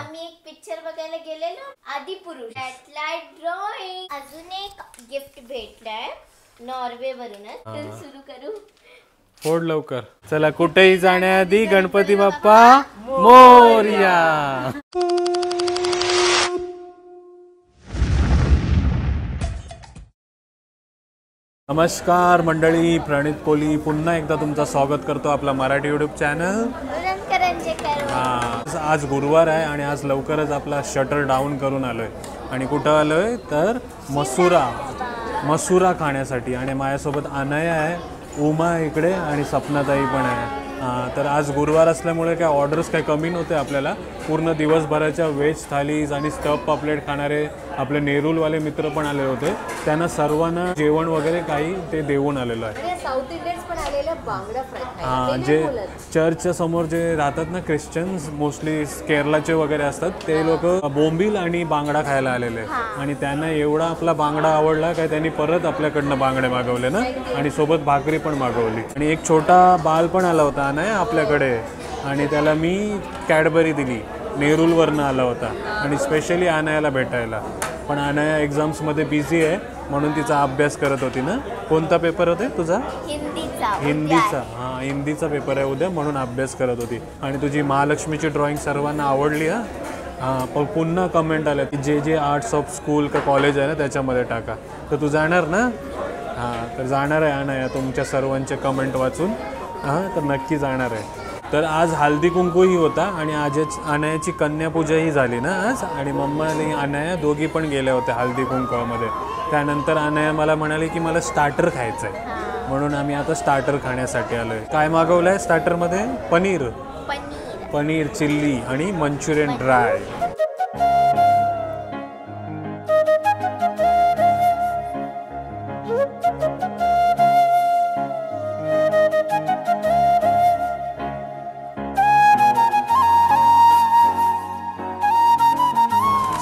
आम्ही एक पिक्चर बघायला गेलेलो आदिपुरुष, त्यातला ड्रॉइंग. अजून एक गिफ्ट भेटलाय नॉर्वे वरूनच. तर सुरू करू. फोड लवकर. चला, कुठेही जाण्याआधी गणपती बाप्पा मोरया. नमस्कार मंडळी, प्रणित कोली पुन्हा एकदा तुमचं स्वागत करतो आपला मराठी यूट्यूब चॅनल. आज गुरुवार आहे आणि आज लवकरच आपला शटर डाऊन करून आलोय. आणि कुठं आलोय तर मसुरा खाण्यासाठी. आणि माझ्यासोबत अनया आहे, उमा इकडे आणि सपनाताई पण आहे. तर आज गुरुवार असल्यामुळे काय ऑर्डर्स काही कमी नव्हते आपल्याला. पूर्ण दिवसभराच्या व्हेज थालीज आणि स्टफ पापलेट खाणारे आपले नेरूलवाले मित्र पण आले होते. त्यांना सर्वांना जेवण वगैरे काही ते देऊन आलेलं आहे. जे चर्चच्या समोर जे राहतात ना ख्रिश्चन्स, मोस्टली केरलाचे वगैरे असतात, ते लोक बोंबील आणि बांगडा खायला आलेले. आणि त्यांना एवढा आपला बांगडा आवडला काय त्यांनी परत आपल्याकडनं बांगडे मागवले ना, आणि सोबत भाकरी पण मागवली. आणि एक छोटा बाल पण आला होता ना आपल्याकडे, आणि त्याला मी कॅडबरी दिली. नेरूलवरनं आला होता आणि स्पेशली अनयाला भेटायला. पण अनया एक्झाम्समध्ये बिझी आहे म्हणून तिचा अभ्यास करत होती ना. कोणता पेपर होते तुझा? हिंदीचा. हां, हिंदीचा पेपर आहे उद्या म्हणून अभ्यास करत होती. आणि तुझी महालक्ष्मीची ड्रॉइंग सर्वांना आवडली. हां, पण पुन्हा कमेंट आल्या की जे जे आर्ट्स ऑफ स्कूल का कॉलेज आहे ना त्याच्यामध्ये टाका. तर तू जाणार ना? हां, तर जाणार आहे अनया तुमच्या सर्वांचे कमेंट वाचून. हां, तर नक्की जाणार आहे. तर आज हळदी कुंकूही होता आणि आजच अनयाची कन्यापूजाही झाली ना आज. आणि मम्मा आणि अनया दोघी पण गेल्या होत्या हळदी कुंकवामध्ये. त्यानंतर अनया मला म्हणाली की मला स्टार्टर खायचं आहे, म्हणून आम्ही आता स्टार्टर खाण्यासाठी आलो आहे. काय मागवलं आहे स्टार्टरमध्ये? पनीर चिल्ली आणि मंचुरियन ड्राय.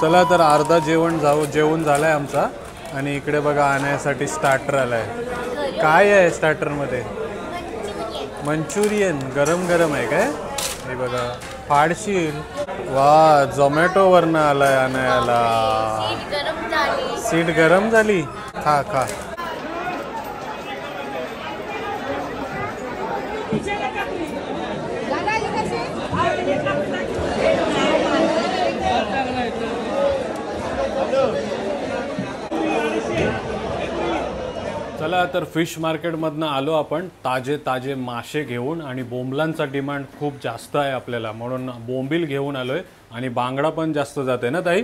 चला, तर अर्धा जेवण झालंय आमचा. आणि इकडे बघा अनयासाठी स्टार्टर आलाय. काय आहे स्टार्टरमध्ये? मंचुरियन. गरम गरम आहे काय? हे बघा, फाडशील. वा, झोमॅटोवरनं आलाय अनयाला. सीट गरम झाली. खा. चला, तर फिश मार्केटमधनं आलो आपण ताजे मासे घेऊन. आणि बोंबलांचा डिमांड खूप जास्त आहे आपल्याला, म्हणून बोंबील घेऊन आलो आहे. आणि बांगडा पण जास्त जाते ना ताई?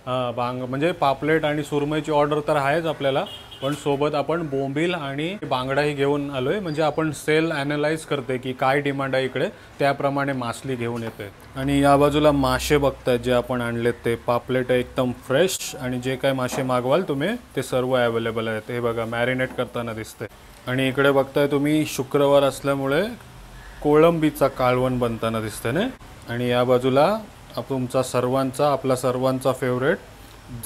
म्हणजे पापलेट आणि सुरमईची ऑर्डर तर आहेच आपल्याला, पण सोबत आपण बोंबील आणि बांगडाही घेऊन आलो आहे. म्हणजे आपण सेल ॲनालाइज करते की काय डिमांड आहे इकडे, त्याप्रमाणे मासली घेऊन येते. आणि या बाजूला मासे बघताय जे आपण आणलेत ते पापलेट एकदम फ्रेश. आणि जे काय मासे मागवाल तुम्ही ते सर्व अवेलेबल आहेत. हे बघा, मॅरिनेट करताना दिसते. आणि इकडे बघताय तुम्ही शुक्रवार असल्यामुळे कोळंबीचा कालवण बनताना दिसते ना. आणि या बाजूला आपला सर्वांचा फेवरेट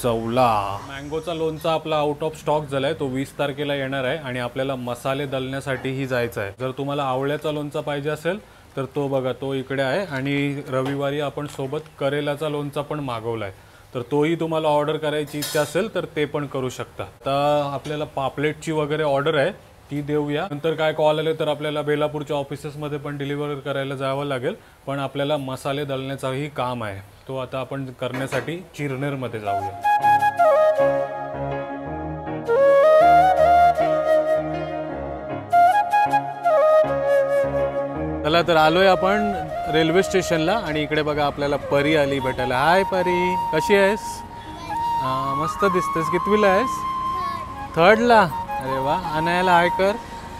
जवला. मँगोचा लोणचा आपला आउट ऑफ स्टॉक झालाय. तो 20 तारखेला येणार आहे. आणि आपल्याला मसाले दलण्यासाठीही जायचं आहे. जर तुम्हाला आवळ्याचा लोणचा पाहिजे असेल तर तो बघा, तो इकडे आहे. आणि रविवारी आपण सोबत करेलाचा लोणचा पण मागवलाय. तर तोही तुम्हाला ऑर्डर करायची इच्छा असेल तर ते पण करू शकता. आता आपल्याला पापलेटची वगैरे ऑर्डर आहे ती देऊया. नंतर काय कॉल आले तर आपल्याला बेलापूरच्या ऑफिसेसमध्ये पण डिलिव्हर करायला जावं लागेल. पण आपल्याला मसाले दलण्याचाही काम आहे, तो आता आपण करण्यासाठी चिरनेरमध्ये जाऊया. चला, तर आलोय आपण रेल्वे स्टेशनला. आणि इकडे बघा आपल्याला परी आली भेटायला. हाय परी, कशी आहेस? मस्त दिसतेस. कितवीला आहेस? 3rdला. अरे वा. अनयाला हाय कर.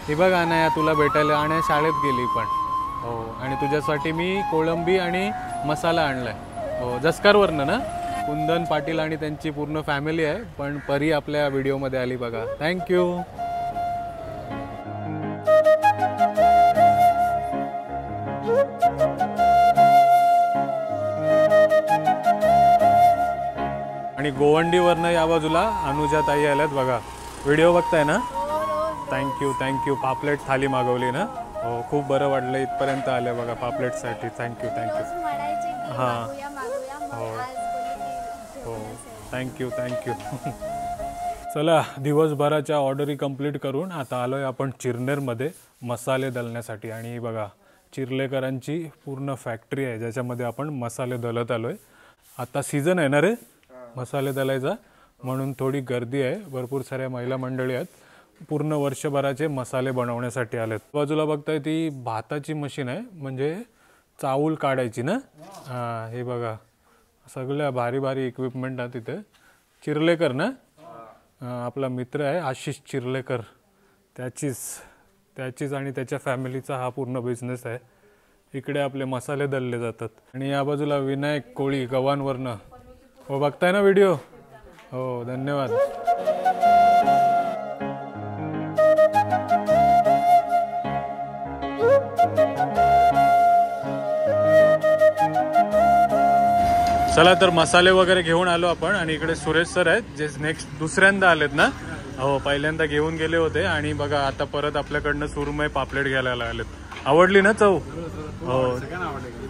हे बघ अनया, तुला भेटायला. अनया शाळेत गेली पण. हो, आणि तुझ्यासाठी मी कोळंबी आणि मसाला आणलाय. हो, जसकारवरनं ना. कुंदन पाटील आणि त्यांची पूर्ण फॅमिली आहे. पण परी आपल्या व्हिडिओमध्ये आली बघा. थँक्यू. आणि गोवंडीवरनं या बाजूला अनुजा ताई आल्यात बघा. व्हिडिओ बघताय ना? थँक्यू. पापलेट थाली मागवली ना? हो, खूप बरं वाटलं. इथपर्यंत आले बघा पापलेटसाठी. थँक्यू. हां, हो थँक्यू थँक्यू. चला दिवसभराच्या ऑर्डरी कंप्लीट करून आता आलो आहे आपण चिरनेरमध्ये मसाले दळण्यासाठी. आणि बघा चिर्लेकरांची पूर्ण फॅक्टरी आहे ज्याच्यामध्ये आपण मसाले दळत आलो आहे. आता सीझन आहे ना रे मसाले दळायचा, म्हणून थोडी गर्दी आहे. भरपूर साऱ्या महिला मंडळी आहेत, पूर्ण वर्षभराचे मसाले बनवण्यासाठी आलेत. बाजूला बघताय ती भाताची मशीन आहे, म्हणजे चावल काढायची ना. हां हे बघा सगळ्या भारी भारी इक्विपमेंट आहे तिथे. चिर्लेकर ना आपला मित्र आहे आशिष चिर्लेकर, त्याचीच आणि त्याच्या फॅमिलीचा हा पूर्ण बिझनेस आहे. इकडे आपले मसाले दळले जातात. आणि या बाजूला विनायक कोळी गव्हाणवरनं. हो बघताय ना व्हिडिओ. हो धन्यवाद. चला तर मसाले वगैरे घेऊन आलो आपण. आणि इकडे सुरेश सर आहेत जे नेक्स्ट दुसऱ्यांदा आलेत ना. हो पहिल्यांदा घेऊन गेले होते आणि बघा आता परत आपल्याकडनं सुरमई पापलेट घ्यायला आलेत. आवडली ना चव. हो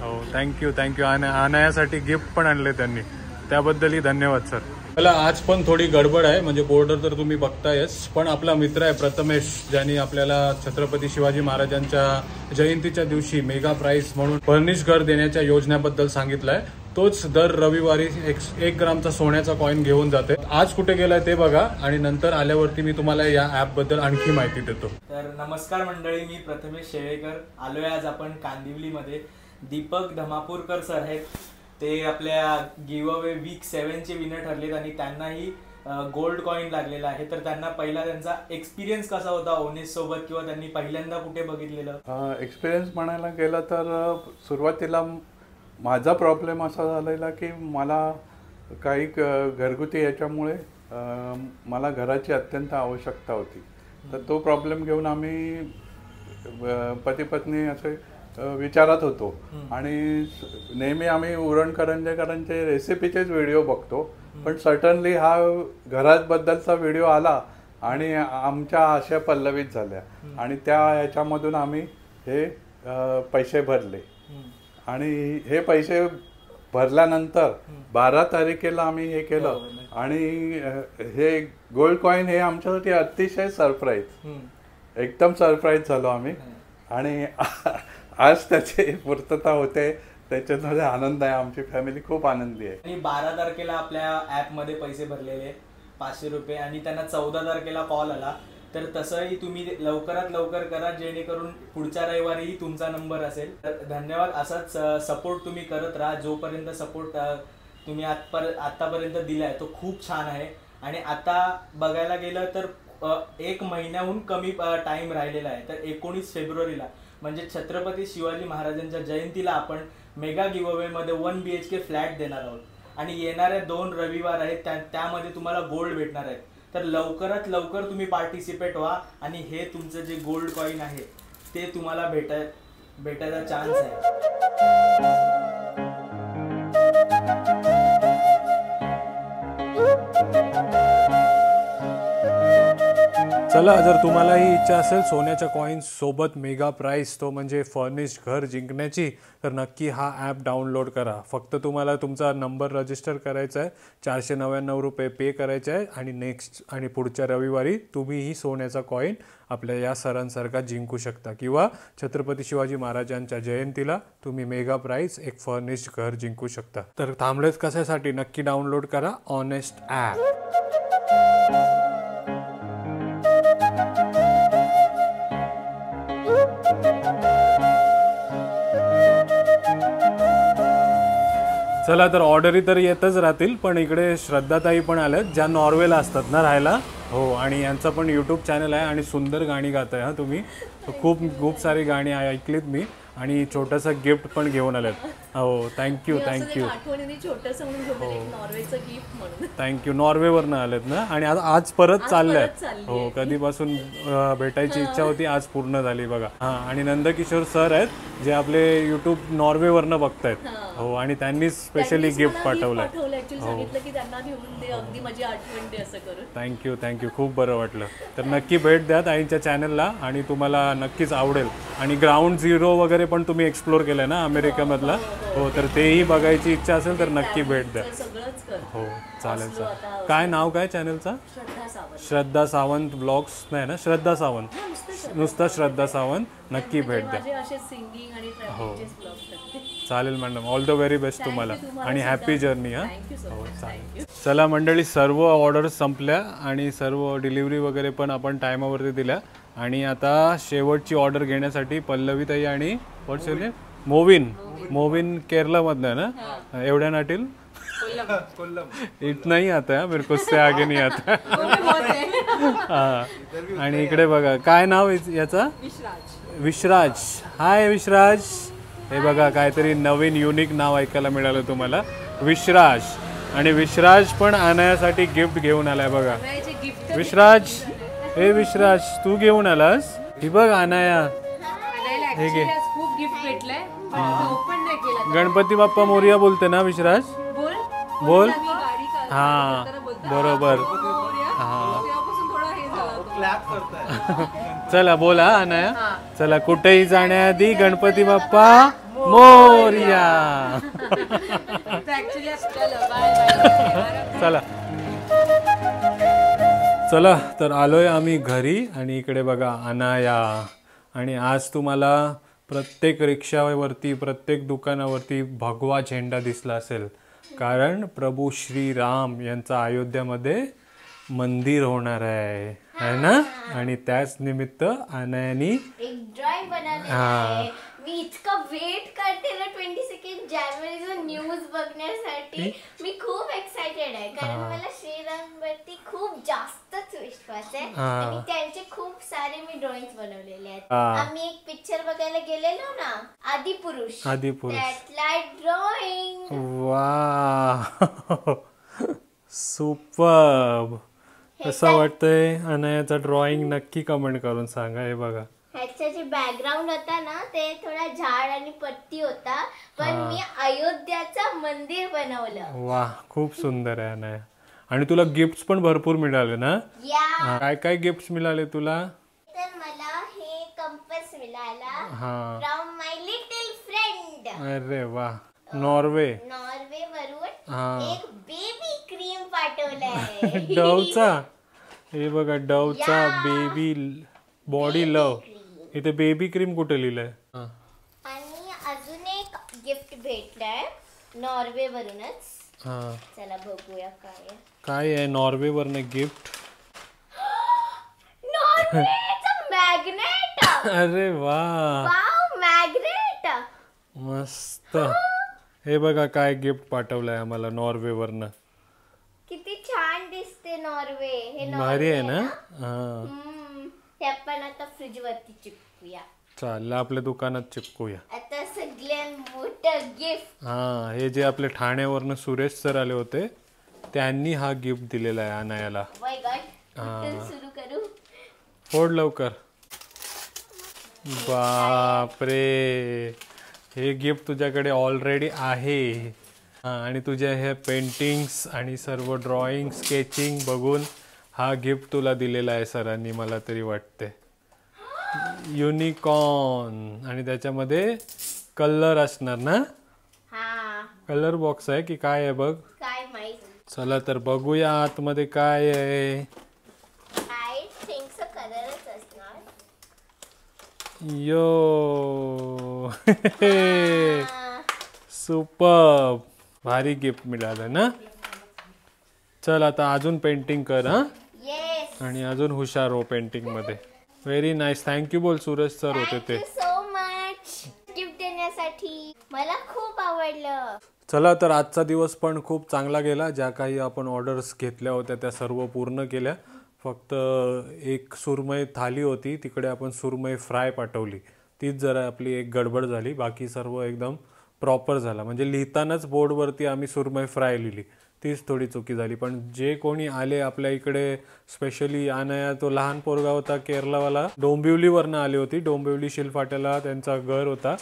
हो थँक्यू थँक्यू. आणायासाठी गिफ्ट पण आणले त्यांनी, त्याबद्दलही धन्यवाद सर. मला आज पण थोडी गडबड आहे, म्हणजे बॉर्डर तर तुम्ही बघतायच, पण आपला मित्र आहे प्रथमेश ज्यांनी आपल्याला छत्रपती शिवाजी महाराजांच्या जयंतीच्या दिवशी मेगा प्राइस म्हणून फर्निश घर देण्याच्या योजनेबद्दल सांगितलंय. तोच दर रविवारी 1 ग्रामचा सोन्याचा कॉइन घेऊन जाते. आज कुठे गेलाय ते बघा आणि नंतर आल्यावरती मी तुम्हाला या ऍप बद्दल आणखी माहिती देतो. तर नमस्कार मंडळी, मी प्रथमेश शेळेकर. आलोय आज आपण कांदिवलीमध्ये. दीपक धमापूरकर सर आहेत, ते आपल्या गिव्ह अवे वीक 7चे विनर ठरलेत आणि त्यांनाही गोल्ड कॉइन लागलेला आहे. तर त्यांना पहिला त्यांचा एक्सपिरियन्स कसा होता ओनेस सोबत, किंवा त्यांनी पहिल्यांदा कुठे बघितलेलं एक्सपिरियन्स म्हणायला गेला तर सुरुवातीला माझा प्रॉब्लेम असा झालेला की मला काही घरगुती याच्यामुळे मला घराची अत्यंत आवश्यकता होती. तर तो प्रॉब्लेम घेऊन आम्ही पती पत्नी असे विचारात होतो आणि नेहमी आम्ही उरणकरंजेकरांचे रेसिपीचेच व्हिडिओ बघतो. पण सर्टनली हा घराबद्दलचा व्हिडिओ आला आणि आमच्या आशा पल्लवित झाल्या आणि त्या ह्याच्यामधून आम्ही हे पैसे भरले. आणि हे पैसे भरल्यानंतर 12 तारखेला आम्ही हे केलं आणि हे गोल्ड कॉइन हे आमच्यासाठी अतिशय सरप्राईज, एकदम सरप्राईज झालो आम्ही. आणि आज त्याची पूर्तता होते, त्याच्यामध्ये आनंद आहे. आमची फॅमिली खूप आनंदी आहे. आणि 12 तारखेला आपल्या ऍप मध्ये पैसे भरलेले 500 रुपये आणि त्यांना 14 तारखेला कॉल आला. तर तसंही तुम्ही लवकरात लवकर करा, जेणेकरून पुढच्या रविवारीही तुमचा नंबर असेल. तर धन्यवाद. असाच सपोर्ट तुम्ही करत राहा. जोपर्यंत सपोर्ट तुम्ही आतापर्यंत दिलाय तो खूप छान आहे. आणि आता बघायला गेलं तर 1 महिन्याहून कमी टाइम राहिलेला आहे. तर 19 फेब्रुवारीला म्हणजे छत्रपती शिवाजी महाराजांच्या जयंतीला आपण मेगा गिव्ह अवे मध्ये 1 BHK फ्लॅट देणार आहोत. आणि येणाऱ्या 2 रविवार आहेत त्यामध्ये तुम्हाला गोल्ड भेटणार आहे. तर लवकरात लवकर तुम्ही पार्टिसिपेट व्हा आणि हे तुमचं जे गोल्ड कॉइन आहे ते तुम्हाला भेटायचा चान्स आहे. चला जर तुम्हालाही इच्छा असेल सोन्याच्या कॉइन्स सोबत मेगा प्राइस तो म्हणजे फर्निश घर जिंकण्याची, तर नक्की हा ॲप डाउनलोड करा. फक्त तुम्हाला तुमचा नंबर रजिस्टर करायचा आहे, 499 रुपये पे करायचे आहे आणि पुढच्या रविवारी तुम्हीही सोन्याचा कॉइन आपल्या या सरांसारखा जिंकू शकता. किंवा छत्रपती शिवाजी महाराजांच्या जयंतीला तुम्ही मेगा प्राइस एक फर्निश घर जिंकू शकता. तर थांबलेच कशासाठी, नक्की डाउनलोड करा ऑनेस्ट ॲप. चला तर ऑर्डरी तर येतच राहतील, पण इकडे श्रद्धाताई पण आल्यात ज्या नॉर्वेला असतात ना राहायला. हो आणि यांचा पण यूट्यूब चॅनल आहे आणि सुंदर गाणी गाताय हा तुम्ही. खूप सारी गाणी ऐकलीत मी आणि छोटंसं गिफ्ट पण घेऊन आलेत. हो थँक्यू. थँक्यू. नॉर्वेवरनं आलेत ना आणि आज परत चालल्यात. हो कधीपासून भेटायची इच्छा होती, आज पूर्ण झाली बघा. हां आणि नंदकिशोर सर आहेत जे आपले यूट्यूब नॉर्वेवरनं बघतायत. हो आणि त्यांनी स्पेशली गिफ्ट पाठवलंय. ऍक्च्युअली सांगितलं की त्यांना घेऊन दे, अगदी माझी आठवण दे असं करून. थँक्यू खूप बरं वाटलं. तर नक्की भेट द्या ताईंच्या चॅनलला आणि तुम्हाला नक्कीच आवडेल. आणि ग्राउंड झिरो वगैरे पण तुम्ही एक्सप्लोर केलं ना अमेरिकेमधला, हो तर तेही बघायची इच्छा असेल तर नक्की भेट द्या. सगळंच कर. हो चालेल. काय नाव काय चॅनलचा? श्रद्धा सावंत ब्लॉग्स नाही ना, श्रद्धा सावंत, नुसता श्रद्धा सावंत. नक्की भेट द्या. माझे असे सिंगिंग आणि ट्रॅव्हलिंगचे ब्लॉग करते. चालेल madam, all the very best तुम्हाला आणि हॅपी जर्नी. हां थँक्यू सो मच. चालेल. चला मंडळी, सर्व ऑर्डर्स संपल्या आणि सर्व डिलिव्हरी वगैरे पण आपण टायमावरती दिल्या. आणि आता शेवटची ऑर्डर घेण्यासाठी पल्लवी ताई आणि मोविन केरलामधनं आहे ना, एवढ्या नाटील इतना ही आता है मेरे को, उससे आगे नहीं आता. हाँ. आणि इकडे बघा काय नाव याचा, विश्राज. हाय विश्राज. हे बघा काहीतरी नवीन युनिक नाव ऐकायला मिळालं तुम्हाला, विश्राज. आणि विश्राज पण अनायासाठी गिफ्ट घेऊन आलाय बघा. विश्राज, हे विश्राज तू घेऊन आलास? ही बघ अनाया, हे घे. खूप गिफ्ट भेटलंय पण ओपन नाही केलं. गणपती बाप्पा मोरया बोलते ना विश्राज? बोल. हा बरोबर. हा चला बोला अनाया. चला, कुठेही जाण्याआधी गणपती बाप्पा मोरया. चला चला तर आलोय आम्ही घरी. आणि इकडे बघा अनाया. आणि आज तुम्हाला प्रत्येक रिक्षावरती, प्रत्येक दुकानावरती भगवा झेंडा दिसला असेल, कारण प्रभू श्रीराम यांचा अयोध्यामध्ये मंदिर होणार आहे ना. आणि त्याच निमित्त अनायानी एक ड्रॉइंग बनवलेला आहे. मी इतका वेट करते ना 22 जानेवारीचा न्यूज बघण्यासाठी. मी खूप एक्साइटेड आहे, कारण मला श्रीराम वरती खूप जास्तच विश्वास आहे. आणि त्यांचे खूप सारे मी ड्रॉइंग्स बनवलेले आहेत. आम्ही एक पिक्चर बघायला गेलेलो ना, आदिपुरुष, त्यातला ड्रॉइंग. वा सुपर्ब. कसं वाटतंय अनायाचा ड्रॉइंग? नक्की कमेंट करून सांगा. हे बघा, ह्याचा जे बॅकग्राऊंड होता ना, ते थोडा झाड आणि पत्ती होता, पण मी अयोध्याचा मंदिर बनवलं. वा खूप सुंदर आहे अनाया. आणि तुला गिफ्ट्स पण भरपूर मिळाले ना? काय काय गिफ्ट्स मिळाले तुला? तर मला हे कंपास मिळाला फ्रॉम माय लिटिल फ्रेंड. अरे वा. नॉर्वे वरून एक बेबी क्रीम पाठवलंय. डवचा. हे बघा, डवचा बेबी बॉडी लव. इथे बेबी क्रीम कुठे लिहिलंय? आणि अजून एक गिफ्ट भेटलंय नॉर्वे वरूनच. चला बघूया काय आहे नॉर्वे वरनं गिफ्ट. नॉर्वेचं मॅग्नेट. अरे वा, मॅग्नेट मस्त. हे बघा काय गिफ्ट पाठवलंय आम्हाला नॉर्वे वरनं. किती छान दिसते नॉर्वे. हे भारी आहे ना? ते आपण आता फ्रीज वरती चिपकूया. चालेल, आपल्या दुकानात चिपकूया. आता सगळ्यात मोठं गिफ्ट. हे जे आपले ठाण्यावरनं सुरेश सर आले होते, त्यांनी हा गिफ्ट दिलेला आहे अनायाला. सुरू करू. फोड लवकर. बापरे, हे गिफ्ट तुझ्याकडे ऑलरेडी आहे. आणि तुझ्या हे पेंटिंग्स आणि सर्व ड्रॉइंग स्केचिंग बघून हा गिफ्ट तुला दिलेला आहे सरांनी, मला तरी वाटते. युनिकॉर्न. आणि त्याच्यामध्ये कलर असणार ना? कलर बॉक्स आहे की काय आहे बघ. काय माहित. चला तर बघूया आतमध्ये काय आहे. आय थिंक सो कलरच असणार. यो सुपर. भारी गिफ्ट मिळालं ना. चल आता अजून पेंटिंग कर. आणि अजून हुशार हो पेंटिंग मध्ये. Very nice. थँक्यू बोल. सूरज सर होते ते. सो मच गिफ्ट देण्यासाठी. मला खूप आवडलं. चला तर आजचा दिवस पण खूप चांगला गेला. ज्या काही आपण ऑर्डर्स घेतल्या होत्या त्या सर्व पूर्ण केल्या. फक्त एक सुरमई थाली होती, तिकडे आपण सुरमई फ्राय पाठवली, तीच जरा आपली एक गडबड झाली. बाकी सर्व एकदम प्रॉपर झाला. म्हणजे लिहितानाच बोर्डवरती आम्ही सुरमई फ्राय लिहिली, तीच थोडी चुकी झाली. पण जे कोणी आले आपल्या इकडे, स्पेशली अनाया तो लहान पोरगा होता केरलावाला, डोंबिवलीवरनं आली होती. डोंबिवली शिलफाट्याला त्यांचा घर होता,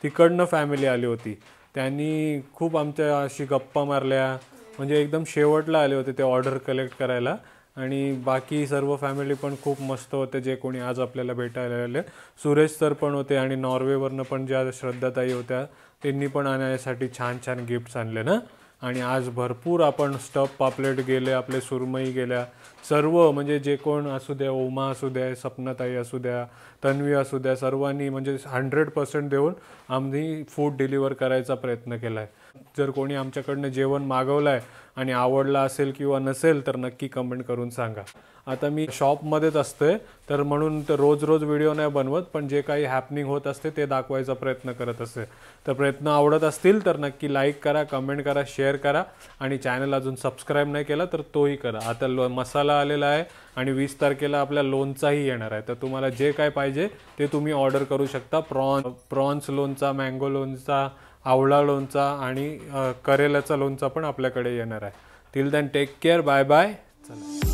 तिकडनं फॅमिली आली होती. त्यांनी खूप आमच्या अशी गप्पा मारल्या म्हणजे एकदम शेवटला आले होते ते ऑर्डर कलेक्ट करायला. आणि बाकी सर्व फॅमिली पण खूप मस्त होते जे कोणी आज आपल्याला भेटायला आले. सुरेश सर पण होते आणि नॉर्वेवरनं पण ज्या श्रद्धाताई होत्या त्यांनी पण आणण्यासाठी छान छान गिफ्ट्स आणले ना. आणि आज भरपूर आपण स्टफ पापलेट गेले, आपले सुरमई गेल्या, सर्व म्हणजे जे कोण असू द्या, ओमा असू द्या, सपनाताई असू द्या, तन्वी असू द्या, सर्वांनी म्हणजे 100% देऊन आम्ही फूड डिलिव्हर करायचा प्रयत्न केला आहे. जर कोणी आमच्याकडनं जेवण मागवलं आहे आणि आवडलं असेल किंवा नसेल तर नक्की कमेंट करून सांगा. आता मी शॉपमध्येच असतोय तर म्हणून तर रोज रोज व्हिडिओ नाही बनवत, पण जे काही हॅपनिंग होत असते ते दाखवायचा प्रयत्न करत असते. तर प्रयत्न आवडत असतील तर नक्की लाईक करा, कमेंट करा, शेअर करा आणि चॅनल अजून सबस्क्राईब नाही केला तर तोही करा. आता मसाला आलेला आहे आणि 20 तारखेला आपल्या लोणचाही येणार आहे. तर तुम्हाला जे काय पाहिजे ते तुम्ही ऑर्डर करू शकता. प्रॉन्स लोणचा, मँगो लोणचा, आवळा लोणचा आणि करेलाचा लोणचा पण आपल्याकडे येणार आहे. Till then take care, bye bye. चला.